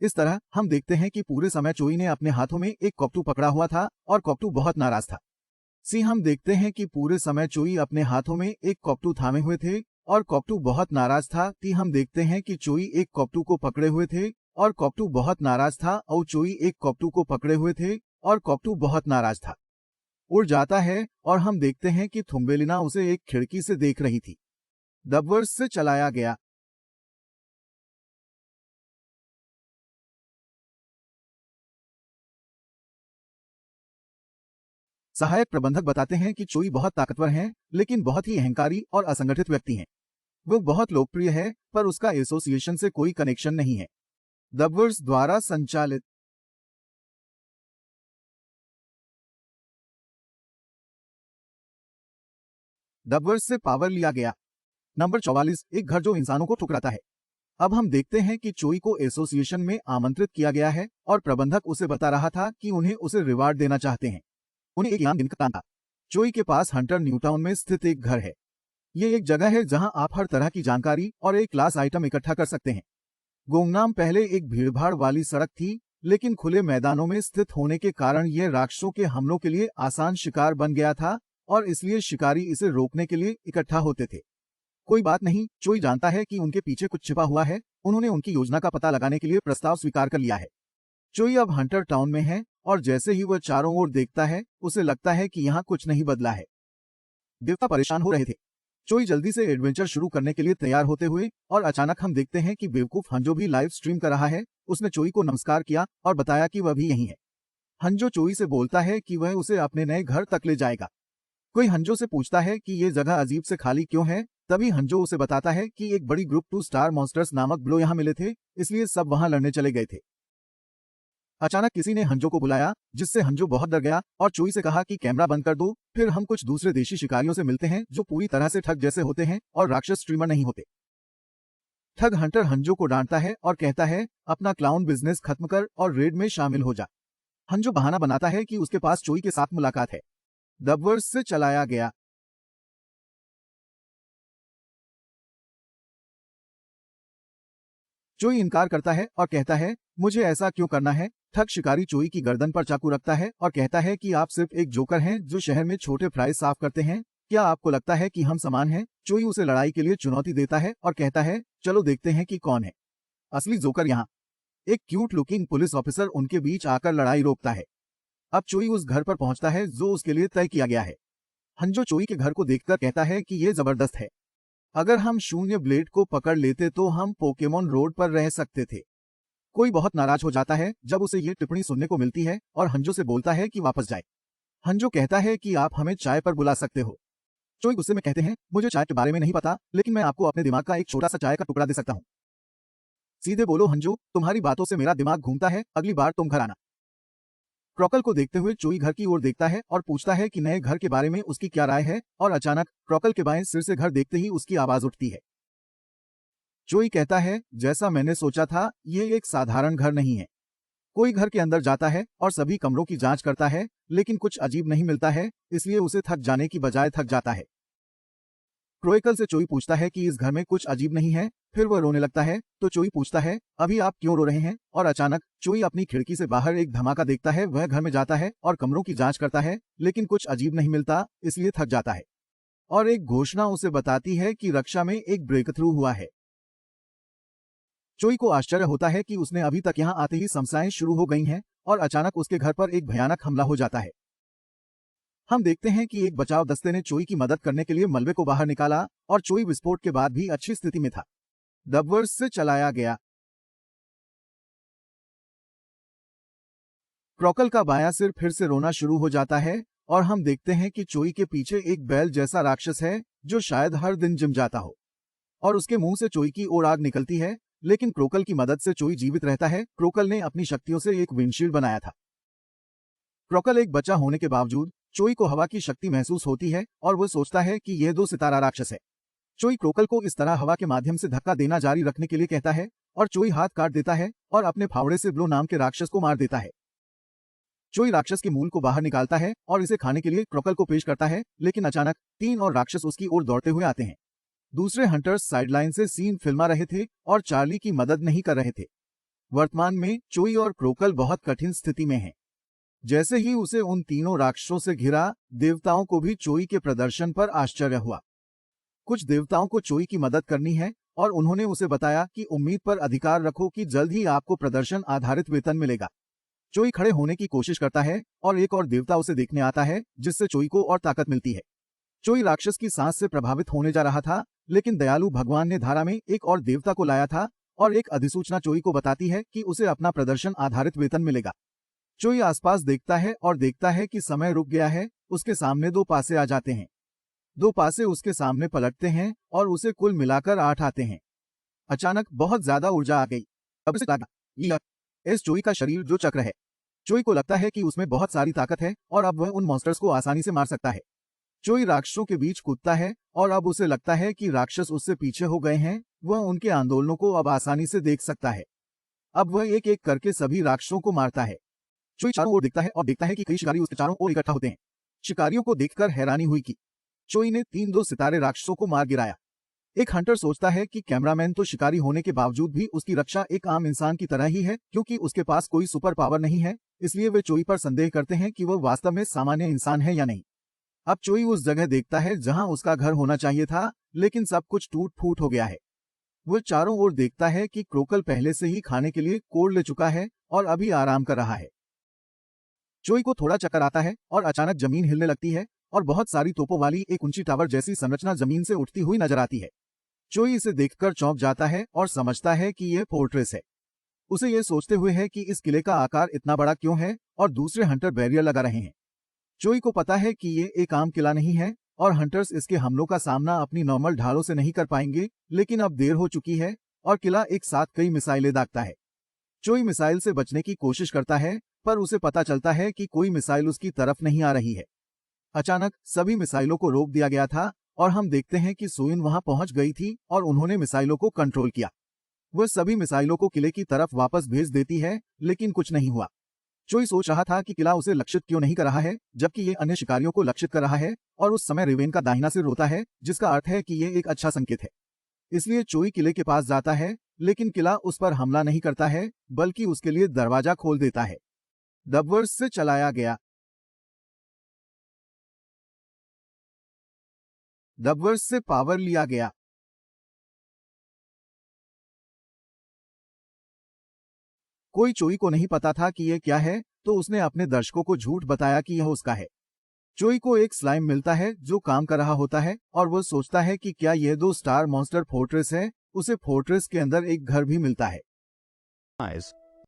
इस तरह हम देखते हैं कि पूरे समय चोई ने अपने हाथों में एक कॉकटू पकड़ा हुआ था और कॉकटू बहुत नाराज था। सी हम देखते हैं कि पूरे समय चोई अपने हाथों में एक कॉकटू थामे हुए थे और कॉकटू बहुत नाराज था। ती हम देखते हैं कि चोई एक कॉकटू को पकड़े हुए थे और कॉकटू बहुत नाराज था और चोई एक कॉकटू को पकड़े हुए थे और कॉकटू बहुत नाराज था। उड़ जाता है और हम देखते हैं कि थुम्बेलिना उसे एक खिड़की से देख रही थी। डबवर्स से चलाया गया। सहायक प्रबंधक बताते हैं कि चोई बहुत ताकतवर हैं, लेकिन बहुत ही अहंकारी और असंगठित व्यक्ति हैं। वो बहुत लोकप्रिय है, पर उसका एसोसिएशन से कोई कनेक्शन नहीं है। डबवर्स द्वारा संचालित। डबवर्स से पावर लिया गया। नंबर 44, एक घर जो इंसानों को ठुकराता है। अब हम देखते हैं कि चोई को एसोसिएशन में आमंत्रित किया गया है और प्रबंधक उसे बता रहा था कि उन्हें उसे रिवार्ड देना चाहते हैं। उन्हें एक इनाम दिन का काम था। चोई के पास हंटर न्यूटाउन में स्थित एक घर है। ये एक जगह है जहां आप हर तरह की जानकारी और एक क्लास आइटम इकट्ठा कर सकते हैं। गुमनाम पहले एक भीड़भाड़ वाली सड़क थी, लेकिन खुले मैदानों में स्थित होने के कारण यह राक्षसों के हमलों के लिए आसान शिकार बन गया था और इसलिए शिकारी इसे रोकने के लिए इकट्ठा होते थे। कोई बात नहीं, चोई जानता है कि उनके पीछे कुछ छिपा हुआ है। उन्होंने उनकी योजना का पता लगाने के लिए प्रस्ताव स्वीकार कर लिया है। चोई अब हंटर टाउन में है और जैसे ही वह चारों ओर देखता है, उसे लगता है कि यहाँ कुछ नहीं बदला है। देवता परेशान हो रहे थे। चोई जल्दी से एडवेंचर शुरू करने के लिए तैयार होते हुए और अचानक हम देखते हैं कि बेवकूफ हंजो भी लाइव स्ट्रीम कर रहा है। उसने चोई को नमस्कार किया और बताया कि वह भी यहीं है। हंजो चोई से बोलता है कि वह उसे अपने नए घर तक ले जाएगा। कोई हंजो से पूछता है कि ये जगह अजीब से खाली क्यों है। तभी हंजो उसे बताता है कि एक बड़ी ग्रुप 2 स्टार मॉन्स्टर्स नामक ब्लो यहाँ मिले थे, इसलिए सब वहां लड़ने चले गए थे। अचानक किसी ने हंजो को बुलाया, जिससे हंजो बहुत डर गया और चोई से कहा कि कैमरा बंद कर दो, फिर हम कुछ दूसरे देशी शिकारियों से मिलते हैं जो पूरी तरह से ठग जैसे होते हैं और राक्षस स्ट्रीमर नहीं होते। ठग हंटर हंजो को डांटता है और कहता है, अपना क्लाउन बिजनेस खत्म कर और रेड में शामिल हो जा। हंजो बहाना बनाता है कि उसके पास चोई के साथ मुलाकात है। डबवर्स से चलाया गया। चोई इनकार करता है और कहता है, मुझे ऐसा क्यों करना है। ठग शिकारी चोई की गर्दन पर चाकू रखता है और कहता है कि आप सिर्फ एक जोकर हैं जो शहर में छोटे फ्राई साफ करते हैं। क्या आपको लगता है कि हम समान हैं? चोई उसे लड़ाई के लिए चुनौती देता है और कहता है, चलो देखते हैं कि कौन है असली जोकर। यहाँ एक क्यूट लुकिंग पुलिस ऑफिसर उनके बीच आकर लड़ाई रोकता है। अब चोई उस घर पर पहुंचता है जो उसके लिए तय किया गया है। हंजो चोई के घर को देखकर कहता है कि ये जबरदस्त है। अगर हम शून्य ब्लेड को पकड़ लेते तो हम पोकेमोन रोड पर रह सकते थे। कोई बहुत नाराज हो जाता है जब उसे ये टिप्पणी सुनने को मिलती है और हंजो से बोलता है कि वापस जाए। हंजो कहता है कि आप हमें चाय पर बुला सकते हो। चोई गुस्से में कहते हैं, मुझे चाय के बारे में नहीं पता, लेकिन मैं आपको अपने दिमाग का एक छोटा सा चाय का टुकड़ा दे सकता हूँ। सीधे बोलो हंजो, तुम्हारी बातों से मेरा दिमाग घूमता है, अगली बार तुम घर आना। क्रॉकल को देखते हुए चोई घर की ओर देखता है और पूछता है कि नए घर के बारे में उसकी क्या राय है और अचानक क्रॉकल के बाएं सिर से घर देखते ही उसकी आवाज उठती है। चोई कहता है, जैसा मैंने सोचा था, ये एक साधारण घर नहीं है। कोई घर के अंदर जाता है और सभी कमरों की जांच करता है, लेकिन कुछ अजीब नहीं मिलता है, इसलिए उसे थक जाने की बजाय थक जाता है। क्रोएकल से चोई पूछता है कि इस घर में कुछ अजीब नहीं है, फिर वह रोने लगता है, तो चोई पूछता है, अभी आप क्यों रो रहे हैं? और अचानक चोई अपनी खिड़की से बाहर एक धमाका देखता है। वह घर में जाता है और कमरों की जांच करता है, लेकिन कुछ अजीब नहीं मिलता, इसलिए थक जाता है। और एक घोषणा उसे बताती है कि रक्षा में एक ब्रेक थ्रू हुआ है। चोई को आश्चर्य होता है कि उसने अभी तक यहाँ आते ही समस्याएं शुरू हो गई हैं और अचानक उसके घर पर एक भयानक हमला हो जाता है। हम देखते हैं कि एक बचाव दस्ते ने चोई की मदद करने के लिए मलबे को बाहर निकाला और चोई विस्फोट के बाद भी अच्छी स्थिति में था। डबवर्स से चलाया गया। क्रॉकल का बायां सिर फिर से रोना शुरू हो जाता है और हम देखते हैं कि चोई के पीछे एक बैल जैसा राक्षस है जो शायद हर दिन जिम जाता हो और उसके मुंह से चोई की ओर आग निकलती है, लेकिन क्रोकल की मदद से चोई जीवित रहता है। क्रोकल ने अपनी शक्तियों से एक विंडशील्ड बनाया था। क्रोकल एक बच्चा होने के बावजूद चोई को हवा की शक्ति महसूस होती है और वह सोचता है कि यह 2 सितारा राक्षस है। चोई क्रोकल को इस तरह हवा के माध्यम से धक्का देना जारी रखने के लिए कहता है और चोई हाथ काट देता है और अपने फावड़े से ब्लो नाम के राक्षस को मार देता है। चोई राक्षस के मूल को बाहर निकालता है और इसे खाने के लिए क्रोकल को पेश करता है, लेकिन अचानक 3 और राक्षस उसकी ओर दौड़ते हुए आते हैं। दूसरे हंटर्स साइडलाइन से सीन फिल्मा रहे थे और चार्ली की मदद नहीं कर रहे थे। वर्तमान में चोई और क्रोकल बहुत कठिन स्थिति में हैं। जैसे ही उसे उन तीनों राक्षसों से घिरा, देवताओं को भी चोई के प्रदर्शन पर आश्चर्य हुआ। कुछ देवताओं को चोई की मदद करनी है और उन्होंने उसे बताया कि उम्मीद पर अधिकार रखो कि जल्द ही आपको प्रदर्शन आधारित वेतन मिलेगा। चोई खड़े होने की कोशिश करता है और एक और देवता उसे देखने आता है, जिससे चोई को और ताकत मिलती है। चोई राक्षस की सांस से प्रभावित होने जा रहा था, लेकिन दयालु भगवान ने धारा में एक और देवता को लाया था और एक अधिसूचना चोई को बताती है कि उसे अपना प्रदर्शन आधारित वेतन मिलेगा। चोई आसपास देखता है और देखता है कि समय रुक गया है। उसके सामने दो पासे आ जाते हैं। दो पासे उसके सामने पलटते हैं और उसे कुल मिलाकर 8 आते हैं। अचानक बहुत ज्यादा ऊर्जा आ गई। अब उसे लगा, यह इस चोई का शरीर जो चक्र है। चोई को लगता है कि उसमें बहुत सारी ताकत है और अब वह उन मॉन्स्टर्स को आसानी से मार सकता है। चोई राक्षसों के बीच कूदता है और अब उसे लगता है कि राक्षस उससे पीछे हो गए हैं। वह उनके आंदोलनों को अब आसानी से देख सकता है। अब वह एक एक करके सभी राक्षसों को मारता है। चोई चारों ओर देखता है और देखता है कि कई शिकारी उसके चारों ओर इकट्ठा होते हैं। शिकारियों को देखकर हैरानी हुई कि चोई ने 3-2 सितारे राक्षसों को मार गिराया। एक हंटर सोचता है कि कैमरामैन तो शिकारी होने के बावजूद भी उसकी रक्षा एक आम इंसान की तरह ही है, क्योंकि उसके पास कोई सुपर पावर नहीं है। इसलिए वे चोई पर संदेह करते हैं कि वह वास्तव में सामान्य इंसान है या नहीं। अब चोई उस जगह देखता है जहां उसका घर होना चाहिए था, लेकिन सब कुछ टूट फूट हो गया है। वह चारों ओर देखता है कि क्रोकल पहले से ही खाने के लिए कोड ले चुका है और अभी आराम कर रहा है। चोई को थोड़ा चक्कर आता है और अचानक जमीन हिलने लगती है और बहुत सारी तोपों वाली एक ऊंची टावर जैसी संरचना जमीन से उठती हुई नजर आती है। चोई इसे देखकर चौंक जाता है और समझता है कि यह फोर्ट्रेस है। उसे यह सोचते हुए है कि इस किले का आकार इतना बड़ा क्यों है और दूसरे हंटर बैरियर लगा रहे हैं। चोई को पता है कि ये एक आम किला नहीं है और हंटर्स इसके हमलों का सामना अपनी नॉर्मल ढालों से नहीं कर पाएंगे, लेकिन अब देर हो चुकी है और किला एक साथ कई मिसाइलें दागता है। चोई मिसाइल से बचने की कोशिश करता है, पर उसे पता चलता है कि कोई मिसाइल उसकी तरफ नहीं आ रही है। अचानक सभी मिसाइलों को रोक दिया गया था और हम देखते हैं कि सोइन वहां पहुंच गई थी और उन्होंने मिसाइलों को कंट्रोल किया। वह सभी मिसाइलों को किले की तरफ वापस भेज देती है, लेकिन कुछ नहीं हुआ। चोई सोच रहा था कि किला उसे लक्षित क्यों नहीं कर रहा है, जबकि ये अन्य शिकारियों को लक्षित कर रहा है, और उस समय रेवेन का दाहिना सिर रोता है, जिसका अर्थ है कि ये एक अच्छा संकेत है। इसलिए चोई किले के पास जाता है, लेकिन किला उस पर हमला नहीं करता है, बल्कि उसके लिए दरवाजा खोल देता है। दबवर्स से चलाया गया। दबवर्स से पावर लिया गया। कोई चोई को नहीं पता था कि यह क्या है, तो उसने अपने दर्शकों को झूठ बताया कि यह उसका है। चोई को एक स्लाइम मिलता है जो काम कर रहा होता है और वह सोचता है कि क्या यह 2 स्टार मॉन्स्टर फोर्ट्रेस है। उसे फोर्ट्रेस के अंदर एक घर भी मिलता है।